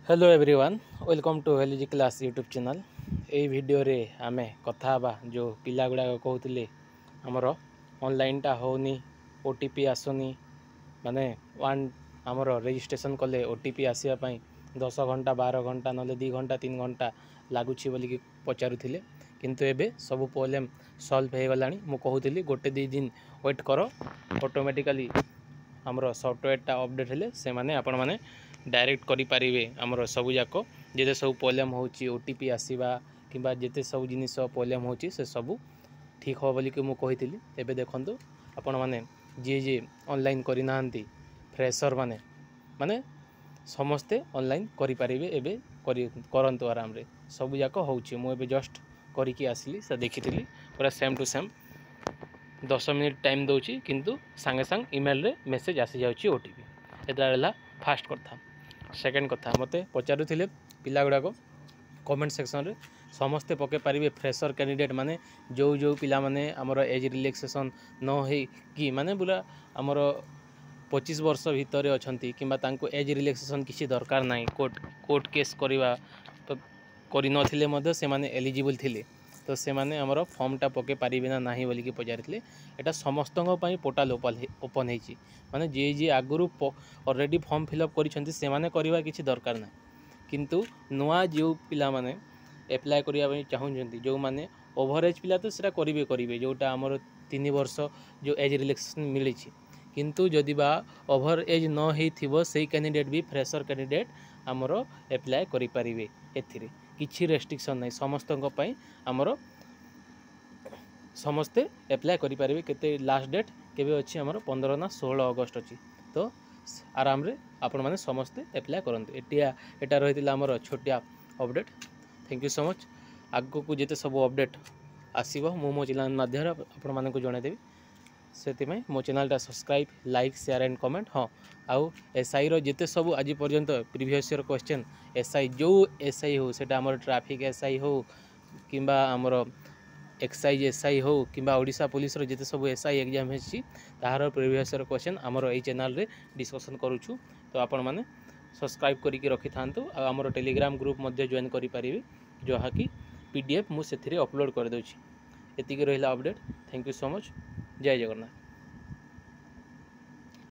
Hello everyone welcome to हेलिजी class YouTube channel. ये video रे आमे कथा बा जो पिला गुड़ा कहते आमर ऑनलाइनटा होनी ओटीपी आसुनी माने वन आमर रजिस्ट्रेशन कले ओटीपी आसवाई 10 घंटा 12 घंटा ना 2 घंटा 3 घंटा लगुच बोलिकी पचारुले किंतु एबे सब प्रॉब्लम सॉल्व हो गलानी। मु कहूली गोटे 2 दिन वेट कर ऑटोमेटिकली आमर सॉफ्टवेयरटा अपडेट हेले से माने आपण माने डायरेक्ट करें आमर सबूक जिते सब प्रॉब्लम होची ओटीपी आसवा कि जिते सब जिनिस प्रॉब्लम होची से सब ठीक हो बोलिकी मु कही। एबे देखंतु आपण माने जी ऑनलाइन करना फ्रेशर माने माने समस्ते ऑनलाइन करें एबे करंतु आराम रे सबूक होची। मु एबे जस्ट करिकी आसली से देखी पूरा same to same 10 minute time दूची किंतु सांगे सांग ईमेल रे मेसेज आसी जाउची ओटीपी। एटा रहला फास्ट कथा। सेकेंड कथा मते पचारुथिले पिला गुड़ाक कमेंट सेक्शन रे समस्ते पके पारिबे फ्रेशर कैंडिडेट माने जो पिला माने हमर एज रिलैक्सेशन न हे कि माने पूरा हमर 25 वर्ष भितर अछंती किंबा तांको एज रिलैक्सेशन किसी दरकार नाही कोर्ट केस करवा तो करि नथिले मधे से माने एलिजिबल थिले तो से माने हमर फॉर्मटा पके पारिबे ना नाही बोलिकी पचारिथिले। एटा समस्तଙ୍କ ପାଇଁ पोर्टाल ओपन ହେଇଛି माने जे आगुरु ऑलरेडी फॉर्म फिलअप करिसेंती से माने करवा किसी दरकार ना किंतु नुआ जो पिला माने एप्लाय करिया ପାଇଁ चाहुचंती जो माने ओवरएज पिला तो सेटा करिवे जोटा हमर 3 वर्ष जो एज रिलैक्सेशन मिली किंतु जदि बा ओवर एज न हेथिबो सेही कैंडिडेट भी फ्रेशर कैंडिडेट हमर एप्लाय करि परिवे। एथिरे किछि रेस्ट्रिक्शन नहीं समस्तଙ୍କ ପାଇଁ हमर समस्ते एप्लाय करि परिवे। केते लास्ट डेट केबे अछि हमर 15 ना 16 अगस्त अछि तो आराम रे आपण माने समस्ते एप्लाय करंतु। एटा रहितिला हमर छोटिया update. Thank you so much. आगो को जेते सब अपडेट आसीबो मो चैनल माध्यम आपण माने को जणाई देबी से मो चैनलटा subscribe like share and comment. हाँ आउ एसआई रो जेते सब आज पर्यंत प्रीवियस ईयर क्वेश्चन एसआई जो एसआई हो सेटा हमर ट्रैफिक एसआई हो किंबा हमर एक्साइज एसआई हो किंबा ओडिशा पुलिस रो जेते सब एसआई एग्जाम हेछि ताहार प्रीवियस ईयर क्वेश्चन हमर एई चैनल रे डिस्कशन करूछु तो आपण माने सब्सक्राइब करिके रखि थांतु। आ हमर टेलीग्राम ग्रुप मध्ये जॉइन करि परिबे जोहा कि पीडीएफ मु सेथिरे अपलोड कर दोछि। एतिके रहिला update. Thank you so much. जय जगन्नाथ।